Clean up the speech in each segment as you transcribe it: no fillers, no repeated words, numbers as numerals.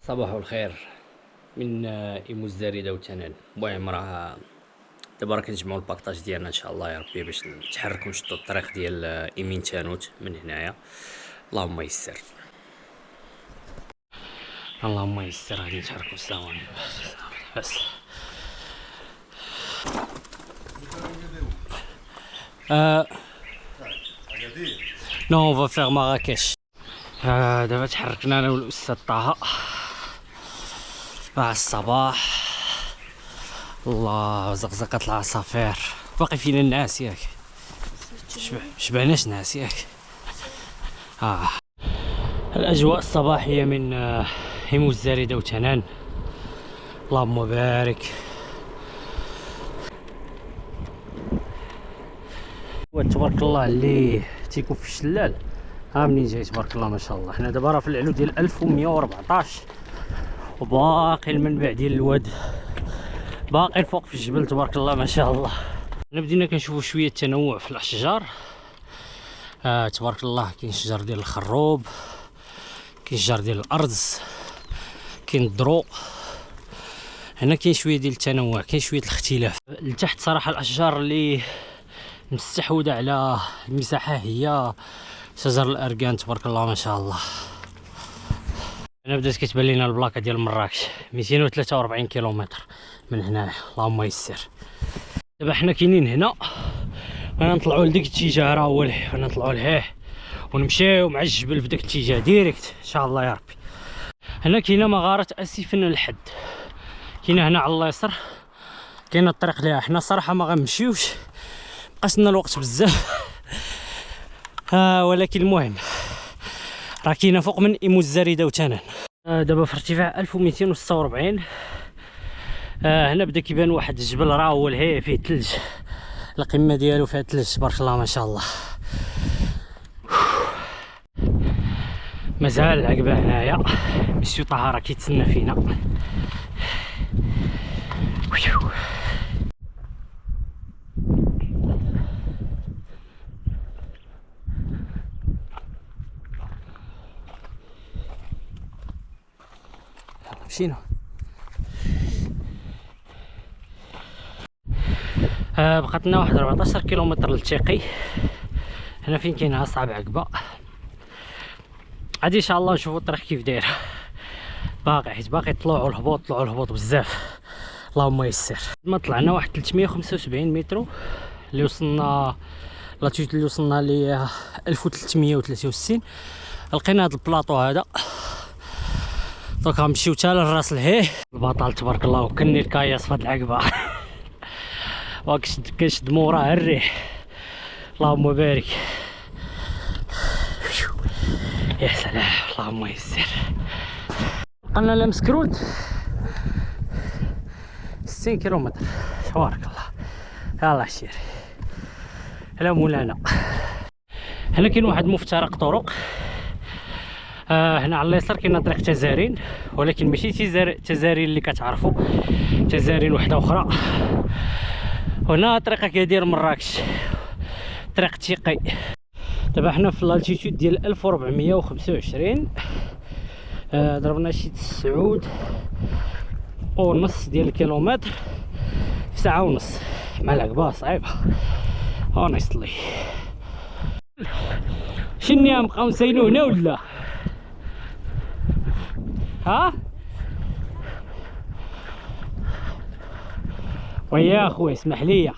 صباح الخير من ايمو الزاردة وتنان. المهم راه دابا كنجمعوا الباكطاج ديالنا ان شاء الله يا ربي باش نتحركوا نشدوا الطريق ديال ايمين تانوت من هنايا. اللهم يسر اللهم يسر. غادي نتحركوا. السلام عليكم. بس نو اون فا فيغ مراكش. دابا تحركنا انا والاستاذ طه مع الصباح. الله زقزقت العصافير. باقي فينا الناس ياك؟ شبعناش ناس ياك؟ الاجواء الصباحيه من ايمو الزاردة وتنان. اللهم بارك. تبارك الله اللي تيكون في الشلال. ها منين جاي تبارك الله ما شاء الله. حنا دابا راه في العلو ديال 1114 وباقي المنبع ديال الواد باقي فوق في الجبل تبارك الله ما شاء الله. حنا بدينا كنشوفوا شويه تنوع في الاشجار. تبارك الله كاين شجر ديال الخروب، كاين شجر ديال الارز، كاين الدرو. هنا كاين شويه ديال التنوع، كاين شويه الاختلاف. لتحت صراحه الاشجار اللي مستحوذه على المساحه هي شجر الاركان تبارك الله ما شاء الله. هنا بدات كتبان لينا البلاكه ديال مراكش 243 كيلومتر من هنايا. اللهم يسر. دابا حنا كاينين هنا غنطلعوا لديك الاتجاه، راه هو غنطلعوا لهيه ونمشيو مع الجبل في داك الاتجاه ديريكت ان شاء الله يا ربي. هنا كاينه مغاره اسفن الحد، كاينه هنا على اليسار كاينه الطريق ليها. حنا الصراحه ما غنمشيوش مبقاش لنا الوقت بزاف ولكن المهم راه كاينه فوق من ايمو الزاردة وتنان. دابا في ارتفاع 1246. هنا بدا كيبان واحد الجبل راه هو لهيه فيه ثلج، القمه ديالو فيها ثلج تبارك الله ما شاء الله. مازال العقبه هنايا مسيو طه راه كيتسنى فينا. مشينا. بقات لنا واحد 14 كيلومتر للتيقي. هنا فين كاين اصعب عقبه. غادي ان شاء الله نشوفوا الطريق كيف دايره. باقي حيت باقي طلوع والهبوط بزاف. اللهم يسر. ما طلعنا واحد 375 متر اللي وصلنا لاتيتود اللي وصلنا ل 1363. لقينا هذا البلاطو هذا. دونك غنمشيو حتى لراس لهيه. البطل تبارك الله وكني الكاياس في هاد العقبه كنشد موراه الريح. اللهم بارك. يا سلام اللهم يسر. قلنا لا مسكروت 60 كيلومتر تبارك الله. يلاه شيري لا مولانا. هنا كاين واحد مفترق طرق. هنا على اليسار كاينه طريق تزارين، ولكن ماشي تزارين اللي كتعرفوا، تزارين وحده اخرى. هنا طريقه كدير مراكش طريق تيقي. دابا حنا في الالتيتود ديال 1425. ضربنا شي 9.5 ديال الكيلومتر في ساعه ونص مع العقبه صعيبه اونستلي. شنو بقاو نساينو هنا ولا ها؟ ويا اخويا اسمح لي.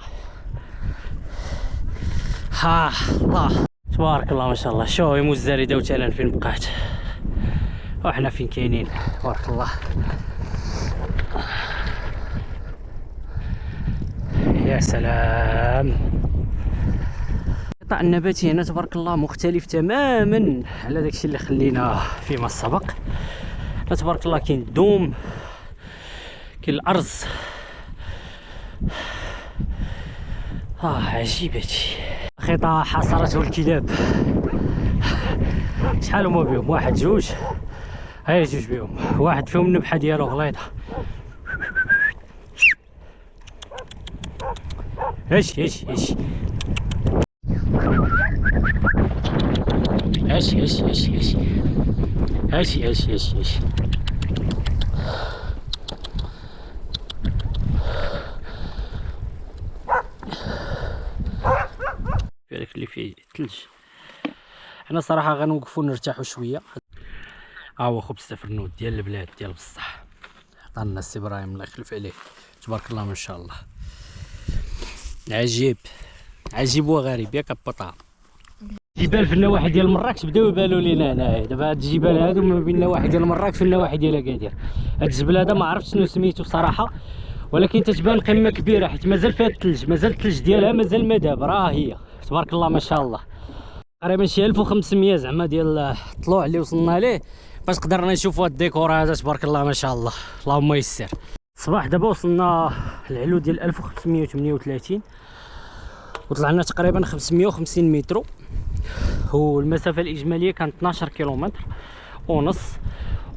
الله تبارك الله ما شاء الله. شوف ايمو الزاردة وتنان فين بقات وحنا فين كاينين تبارك الله. يا سلام. القطاع النباتي هنا تبارك الله مختلف تماما على داكشي اللي خلينا فيما سبق. تبارك الله كاين الدوم، كاين الارز. عجيب هادشي. خطا حصرته الكلاب. شحال هما بهم؟ واحد جوج. هاي جوج بهم. واحد فيهم النبحه ديالو غليظه. اش اش اش اش اش اش اش اش اش اش اش الثلج. حنا صراحه غنوقفوا نرتاحوا شويه. ها هو خبز تفرنود ديال البلاد ديال بصح، عطانا السي ابراهيم الله يخلف عليه تبارك الله ما شاء الله. عجيب عجيب وغريب ياك بطا. جبال في النواحي ديال مراكش بداو يبانوا لينا هنايا دابا. هاد الجبال هادو ما بين النواحي ديال مراكش والنواحي ديال اكادير. هاد الجبل هذا ما عرفتش شنو سميتو صراحه، ولكن تتبان قمه كبيره حيت مازال فيها الثلج، مازال الثلج ديالها مازال ما داب، راه هي تبارك الله ما شاء الله. تقريبا شي 1500 زعما ديال الطلوع اللي وصلنا ليه باش قدرنا نشوفوا هاد الديكور هذا تبارك الله ما شاء الله. اللهم يسر. الصباح دابا وصلنا العلو ديال 1538 وطلعنا تقريبا 550 متر، والمسافه الاجماليه كانت 12 كيلومتر ونص.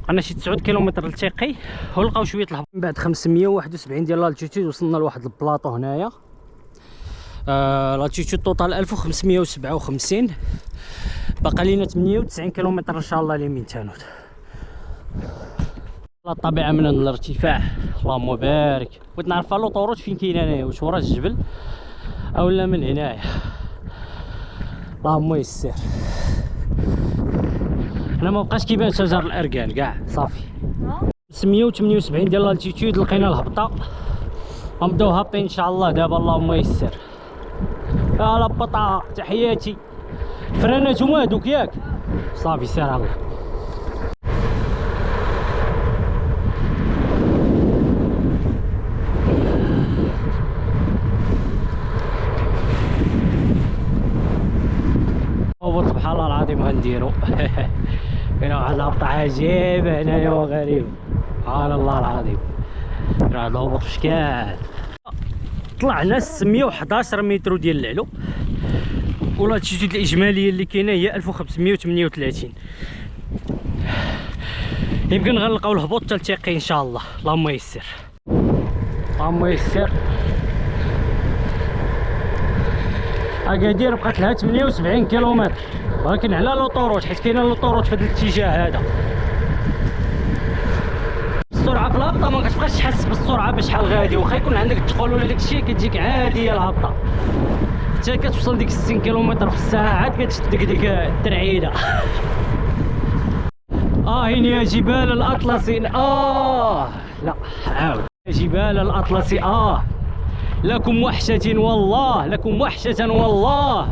بقينا شي 9 كيلومتر لتيقي ولقاو شويه الهبط. من بعد 571 ديال لالتيتود وصلنا لواحد البلاطو هنايا. لالتيتود توتال 1557. باقي لينا 98 كيلومتر ان شاء الله ليمين تانوت. الطبيعه من الارتفاع اللهم بارك. بغيت نعرف لوطوروت فين كاين هنايا، واش ورا الجبل اولا من هنايا. اللهم يسر. هنا ما بقاش كيبان شجر الاركان كاع صافي. 578 ديال الالتيتود لقينا الهبطه، غنبداو هابطين ان شاء الله دابا. اللهم يسر. يا لبطه تحياتي. فرانات هما هذوك ياك صافي سير الله. سبحان الله العظيم غنديرو. كاين واحد الهبطة عجيبة هنايا وغريب سبحان الله العظيم. راه هاد الهبوط فشكال. طلعنا 611 متر ديال العلو، والالتيتود الاجماليه اللي كاينه هي 1538. يمكن غنلقاو الهبوط حتى لتيقي ان شاء الله. اللهم يسر اللهم يسر. اكادير بقات لها 78 كيلومتر، ولكن على لوطوروت حيت كاينه لوطوروت في هذا الاتجاه هذا. السرعه في الهبطه ما كتبقاش تحس بالسرعه بشحال غادي، واخا يكون عندك الدخول ولا داكشي كتجيك عاديه الهبطه حتى كتوصل ديك 60 كيلومتر في الساعه عاد كتشد ديك الترعيده. يا جبال الاطلسي. لا عاود. جبال الاطلسي لكم وحشة والله، لكم وحشة والله.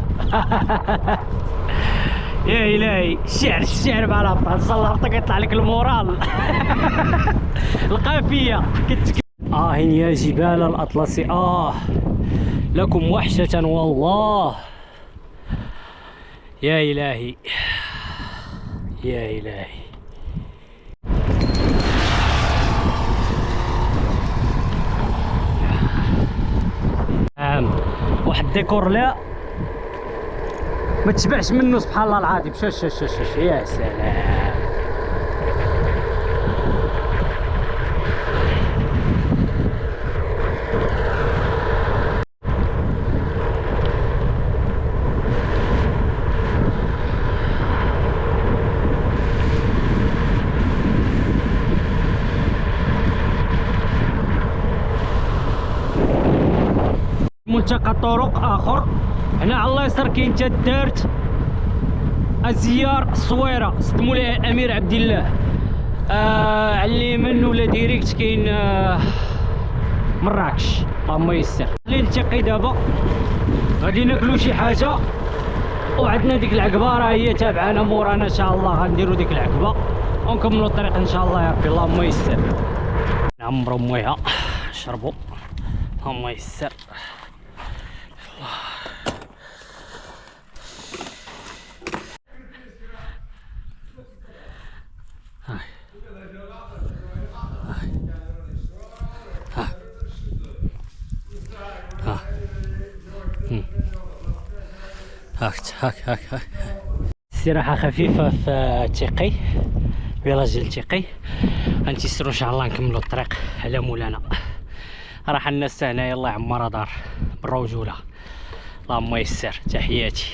يا الهي الشعر مع الهبطه. ان شاء الله الهبطه كيطلع لك المورال. القافيه يا جبال الاطلسي لكم وحشة والله. يا الهي يا الهي. واحد الديكور لا ما تشبعش منه سبحان الله العظيم. شوف يا سلام. ملتقى طرق اخر هنا على الله يسر كاين تا دارت الزيار الصويره سد مولاي الامير عبد الله. على اليمين ولا ديريكت كاين مراكش. اللهم يسر. اللي نلتقي دابا غادي ناكلو شي حاجه، وعندنا ديك العقبه راه هي تابعانا مورانا ان شاء الله. غنديرو ديك العقبه ونكملوا الطريق ان شاء الله يا ربي. اللهم يسر. نعمرو مويها نشربوا. اللهم يسر. هاك استراحة خفيفة في تيقي، فيلاج تيقي. غنتيسرو ان شاء الله نكملو الطريق على مولانا. راح الناس هنايا الله يعمرها دار بالرجولة. اللهم يسر. تحياتي.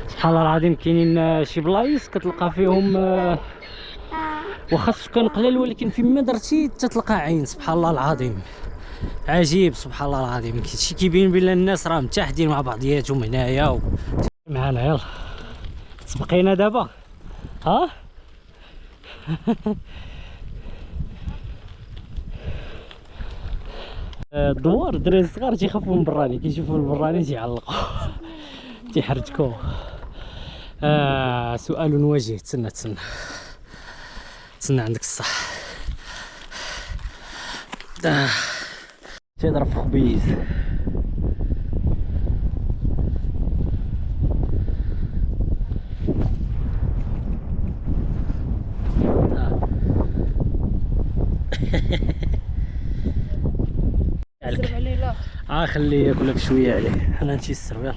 سبحان الله العظيم كاينين شي بلايص كتلقى فيهم واخا السكان قلال، ولكن فيما درتي تتلقى عين. سبحان الله العظيم عجيب سبحان الله العظيم. كاينشي كيبين بلا الناس راه متحدين مع بعضياتهم هنايا معنا. يلا سبقينا دابا ها. الدوار الدراري الصغار تيخافوا من براني، كيشوفوا البراني تيعلقوا تيحرجكوا. سؤال وجيه. تسنى عندك الصح. تيضرب في خبيز. سرب عليه لا خليه ياكل لك شويه عليه، حنا نمشي السرب.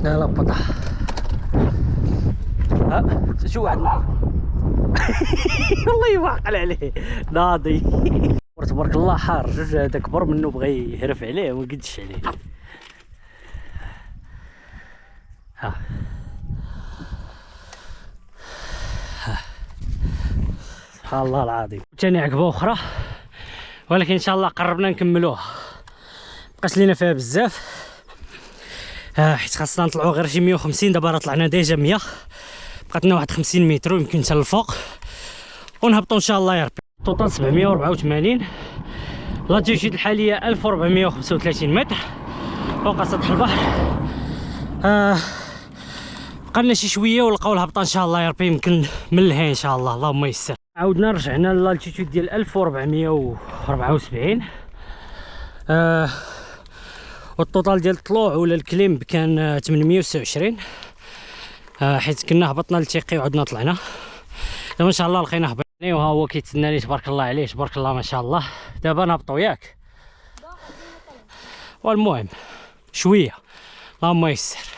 يلا لا بطح. شو واحد والله يبعقل عليه ناضي. تبارك الله حار. جوج هذا كبر منه بغى يهرف عليه ما قدش عليه. سبحان الله العظيم. ثاني عقبه اخرى ولكن ان شاء الله قربنا نكملوها. مبقاش لينا فيها بزاف حيت خاصنا نطلعوا غير شي 150. دابا راه طلعنا ديجا 100. بقات لنا واحد 50 متر ويمكن حتى للفوق ونهبطوا ان شاء الله يا ربي. توتال 784. لاتيتود الحاليه 1435 متر فوق سطح البحر. بقى لنا شي شويه ولقاو الهبطه ان شاء الله يا ربي. يمكن من لهي ان شاء الله اللهم يسر. عاودنا رجعنا للالتيتود ديال 1474. والتوتال ديال الطلوع ولا الكليمب كان 829 حيت كنا هبطنا للتيقي وعدنا طلعنا. دابا ان شاء الله لقينا هبطني وها هو كيتسناني تبارك الله عليه تبارك الله ما شاء الله. دابا نهبطوا ياك. والمهم شويه اللهم يسر.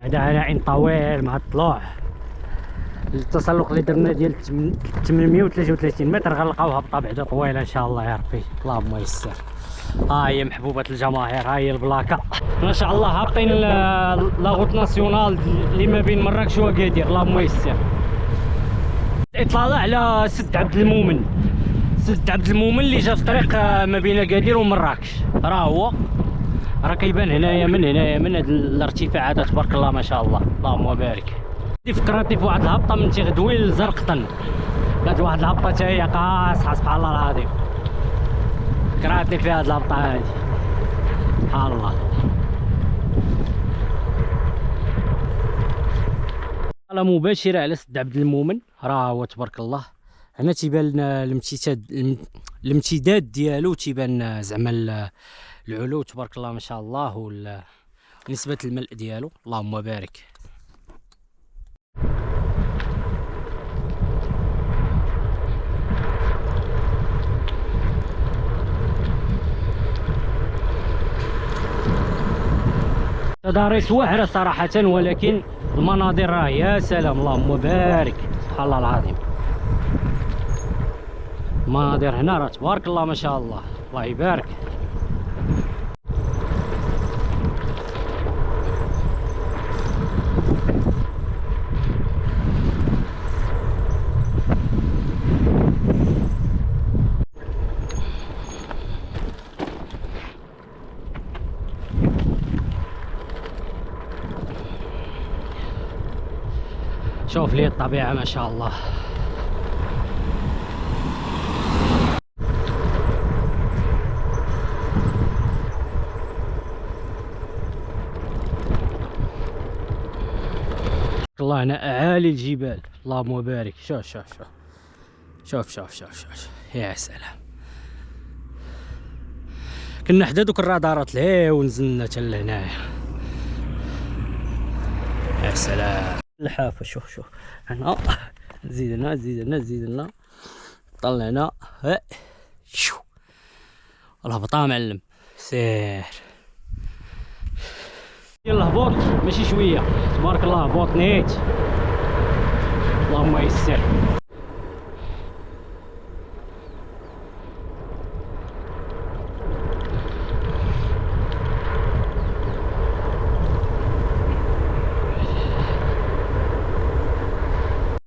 هذا عناء طويل مع الطلوع. التسلق اللي درنا ديال 833 متر غنلقاو هبطه بعدا طويله ان شاء الله يا ربي اللهم يسر. هي محبوبه الجماهير. هي البلاكه ما شاء الله. هابطين لاغوت ناسيونال اللي ما بين مراكش واكادير اللهم يسر. اطلاله على سد عبد المؤمن. سد عبد المؤمن اللي جا في طريق ما بين اكادير ومراكش راه كيبان هنايا من هاد الارتفاعات تبارك الله ما شاء الله اللهم بارك. فكرتني في واحد الهبطه من تيغدوي لزرقطن. كانت واحد الهبطه حتى هي قاصحه سبحان الله العظيم. فكرتني في هاد الهبطه هادي سبحان الله. على مباشره على سد عبد المؤمن راه هو تبارك الله. هنا تيبان لنا الامتداد ديالو تيبان زعما العلو تبارك الله ما شاء الله ونسبه الملء ديالو اللهم بارك. تضاريس واعره صراحه ولكن المناظر راه يا سلام اللهم بارك سبحان الله العظيم. المناظر هنا راه تبارك الله ما شاء الله الله يبارك. شوف لي الطبيعة ما شاء الله. الله هنا أعالي الجبال اللهم بارك. شوف شوف شوف شوف شوف شوف شوف يا سلام. كنا حدا دوك الرادارات لهي ونزلنا حتى لهنايا يا سلام. الحافة شوف هنا زيد لنا طلعنا شو الهبطة معلم سير. يلا هبوط ماشي شوية تبارك الله. هبوط نيت اللهم يسر.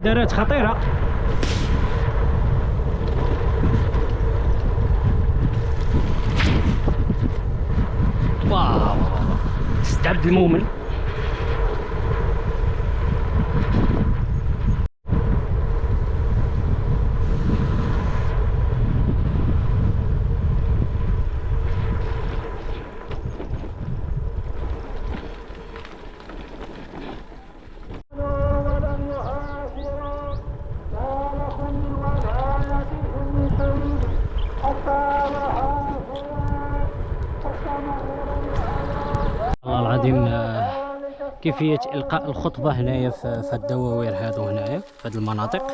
دارات خطيرة واو سيد عبد المؤمن. والله العظيم كيفية إلقاء الخطبة هنايا في الدواوير هادو هنايا في هاد المناطق.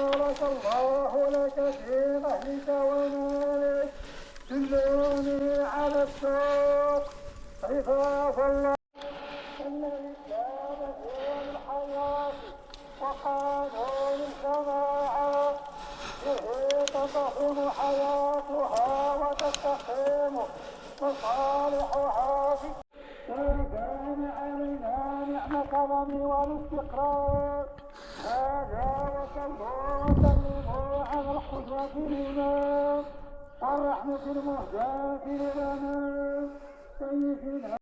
تضخم حياتها وتستقيم مصالحها في ترجان علينا نعمة الأمن والاستقرار. هذا وصلوا وسلموا على القدوة الإمام الرحمة المهداة للأمام سيدنا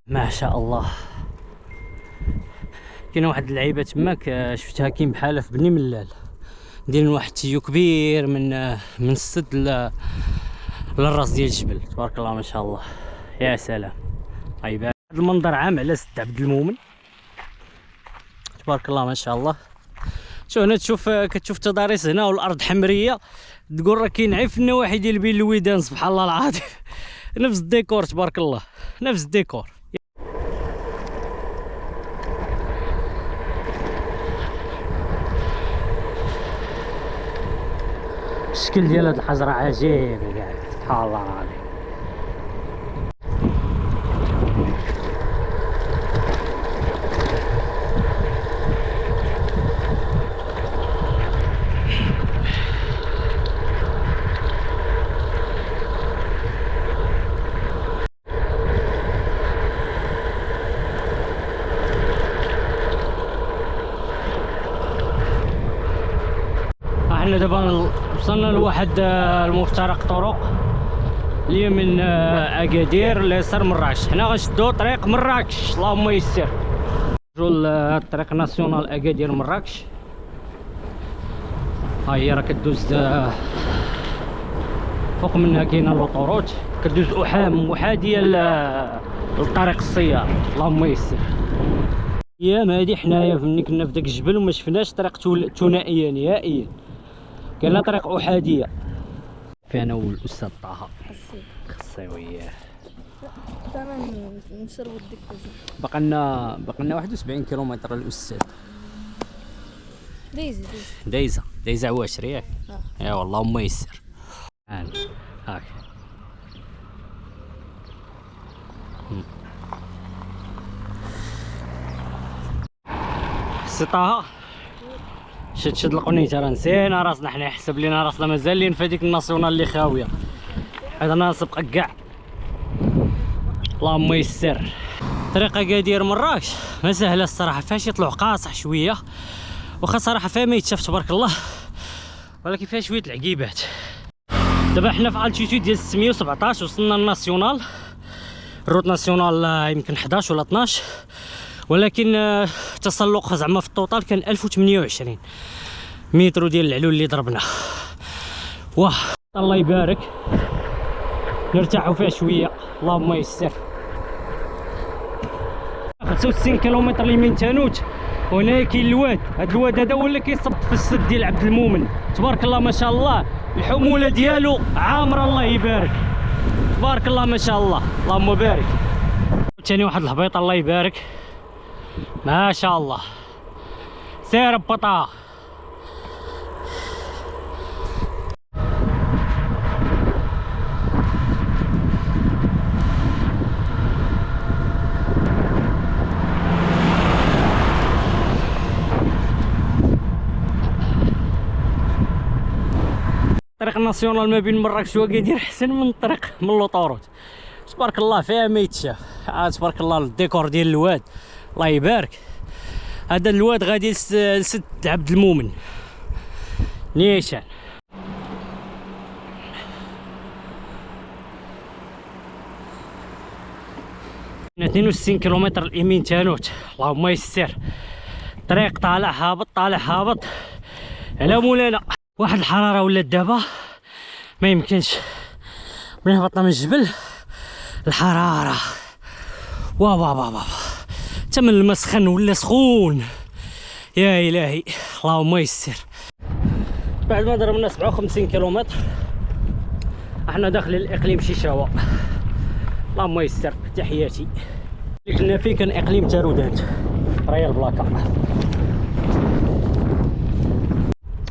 ما شاء الله. كاين واحد اللعيبه تماك شفتها كاين بحالها في بني ملال دايرين واحد التيو كبير من السد للراس ديال الجبل. تبارك الله ما شاء الله. يا سلام. طيب هذا المنظر عام على سد عبد المؤمن. تبارك الله ما شاء الله. شوف هنا كتشوف التضاريس هنا والارض حمريه، تقول راه كاين عيب في النواحي ديال بين الويدان. سبحان الله العظيم. نفس الديكور تبارك الله، نفس الديكور. الشكل ديال هاد الحجرة عجيب كاع. سبحان الله العظيم. احنا دابا وصلنا لواحد المفترق طرق اللي من اكادير ليسار مراكش. حنا غنشدو طريق مراكش اللهم يسر. نجو الطريق ناسيونال اكادير مراكش. ها هي راه كدوز فوق منها كاينه لوطوروت كدوز محاذيه للطريق السيارة اللهم يسر. ايام هادي حنايا ملي كنا في داك الجبل وما شفناش طريق ثنائيه نهائيا، كاينه طريق احاديه. فينا هو الاستاذ طه خصي وياه. انا نشربوا الدكه. بقى لنا 71 كيلومتر الاستاذ. دايزه عواشر ياك. يا والله اللهم يسر. هاك سي طه شد القنيته. راه نسينا راسنا حنا، حسب لينا راسنا مازالين في هذيك الناسيونال اللي خاويه. هذا ناصب كاع اللهم يسر. طريق اكادير مراكش ما سهله الصراحه، فيهاش يطلع قاصح شويه، واخا صراحه فيها ما يتشاف تبارك الله، ولكن فيها شويه العقيبات. دابا حنا في التيتود ديال 617 وصلنا للناسيونال. الروت ناسيونال يمكن 11 ولا 12، ولكن التسلق زعما في الطوطال كان 1028 متر ديال العلول اللي ضربنا. واه الله يبارك، نرتاحوا فيها شويه اللهم يسر. 65 كيلومتر اليمين تانوت، وهنا كاين الواد. هذا الواد هذا هو اللي كيصب في السد ديال عبد المؤمن. تبارك الله ما شاء الله. الحموله ديالو عامره الله يبارك، تبارك الله ما شاء الله، اللهم بارك. ثاني واحد الهبيطه الله يبارك ما شاء الله، سير ببطا. الطريق الناسيونال ما بين مراكش وأكادير احسن من الطريق من لوطوروت، تبارك الله فيها ما يتشاف. تبارك الله الديكور ديال الواد الله يبارك. هذا الواد غادي لسد عبد المؤمن نيشان. 62 كيلومتر اليمين تانوت، اللهم يسر. طريق طالع هابط طالع هابط على مولانا. واحد الحراره ولات دابا ما يمكنش، ملي هبطنا من الجبل الحراره واه حتى من الماء سخن ولا سخون يا الهي، اللهم يسر. بعد ما ضربنا 57 كيلومتر احنا داخل الاقليم شيشاوا، اللهم يسر. تحياتي. اللي كنا فيه كان اقليم تارودانت ريال بلاكا.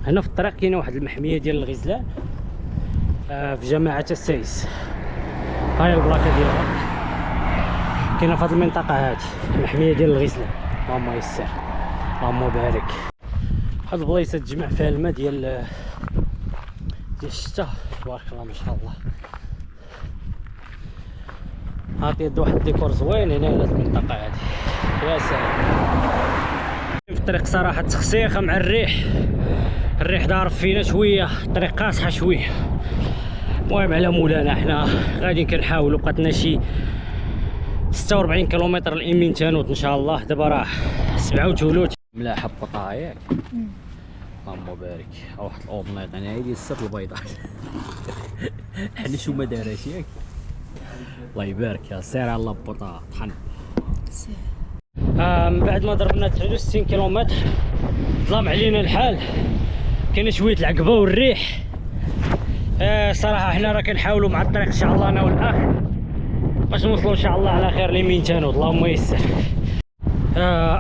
هنا في الطريق كاينه واحد المحميه ديال الغزلان في جماعه السايس، هاي البلاكه ديالها كاينه في هذه المنطقه هذه، المحميه ديال الغزلان. اللهم يسر اللهم بارك. واحد البلايصه تجمع فيها الماء ديال الشتاء، تبارك الله ما شاء الله. عطيت واحد الديكور زوين هنا لهاد المنطقه هذه، يا سلام. في الطريق صراحه تخسيخه مع الريح ضارب فينا شويه، الطريق قاصحه شويه. المهم على مولانا احنا غادي كنحاولوا، بقاتنا شي 46 كيلومتر اليمين تانوت ان شاء الله. دابا راه 7 وثلث ملاحه بطا ياك، اللهم بارك. واحد الاوبنيط انا هي ديال السر البيضاء حنا شو ما دارش ياك، الله يبارك. يا سير على بطا طحن. من بعد ما ضربنا 69 كيلومتر ظلام علينا الحال، كاين شويه العقبه والريح. صراحه حنا راه كنحاولوا مع الطريق ان شاء الله انا والاخ باش نوصلوا ان شاء الله على خير ليمين تانوت، اللهم يسر.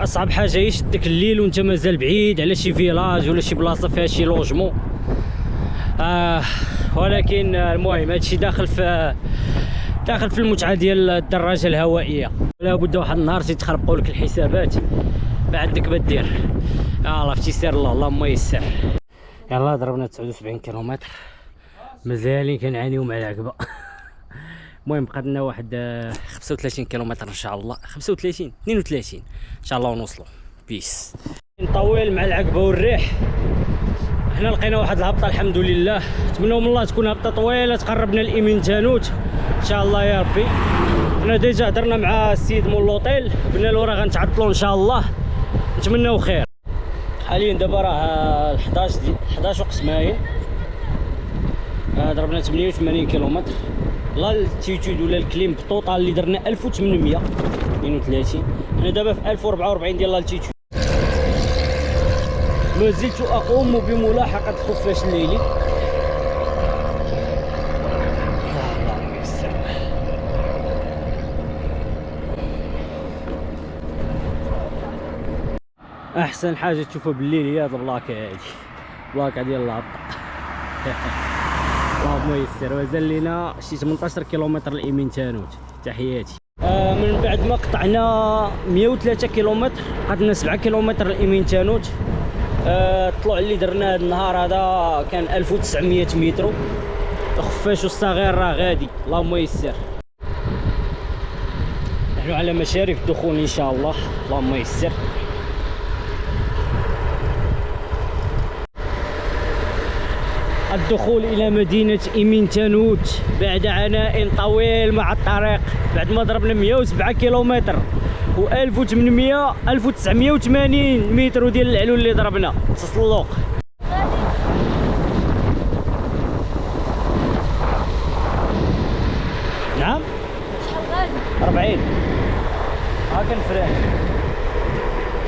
اصعب حاجه يشدك الليل وانت مازال بعيد على شي فيلاج ولا شي بلاصه فيها شي لوجمون. ولكن المهم هادشي داخل في المتعه ديال الدراجه الهوائيه. لابد واحد النهار تيتخربقوا لك الحسابات ما عندك ما دير. يلاه في تيسير الله، اللهم يسر. يلاه ضربنا 79 كيلومتر مازالين كنعانيو مع العقبه. المهم بقات لنا واحد 35 كيلومتر ان شاء الله، 35 32 ان شاء الله ونوصلوا بيس. نطول مع العقبه والريح. حنا لقينا واحد الهبطه الحمد لله، نتمنوا من الله تكون هبطه طويله تقربنا اليمين تانوت ان شاء الله يا ربي. حنا ديجا هضرنا مع السيد مول لوطيل، قلنا له راه غنتعطلوا ان شاء الله، نتمناو خير. حاليا دابا راه 11 وقت ماين. ضربنا 88 كيلومتر، لا التيتود ولا الكليم بالطوطال اللي درنا 1832. حنا دابا في 1044 ديال الالتيتود. ما زلت اقوم بملاحقه الخفاش الليلي. اللهم يسر. احسن حاجه تشوفها بالليل هي هاد البلاكه هادي، البلاكه ديال الهبطه. اللهم يسر. مازال لينا شي 18 كيلومتر اليمين تانوت. تحياتي. من بعد ما قطعنا 103 كيلومتر بقات لنا 7 كيلومتر اليمين تانوت. الطلوع اللي درنا هذا النهار هذا كان 1900 متر. الخفاش الصغير راه غادي، اللهم يسر. نحن على مشارف الدخول ان شاء الله، اللهم يسر. الدخول الى مدينه ايمين تانوت بعد عناء طويل مع الطريق. بعد ما ضربنا 107 كيلومتر و 1980 متر ديال العلو اللي ضربنا تسلق. نعم شحال غادي؟ 40. ها كنفرح.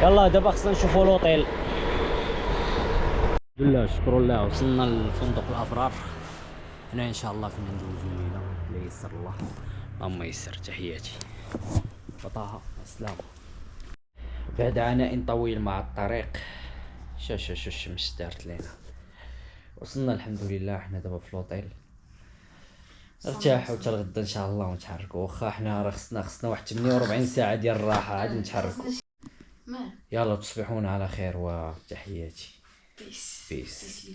يلا دابا خصنا نشوفوا لوطيل. الحمد لله شكرا الله وصلنا لفندق الابرار. هنا ان شاء الله فينا ندوزو الليله لا يسر الله. اللهم يسر. تحياتي وطه السلام. بعد عناء طويل مع الطريق شوف الشمس دارت لينا. وصلنا الحمد لله. حنا دابا في لوطيل ارتاحوا حتى الغدا ان شاء الله ونتحركوا. واخا حنا راه خصنا واحد 48 ساعه ديال الراحه عاد نتحركوا. يلا تصبحون على خير وتحياتي. بيس.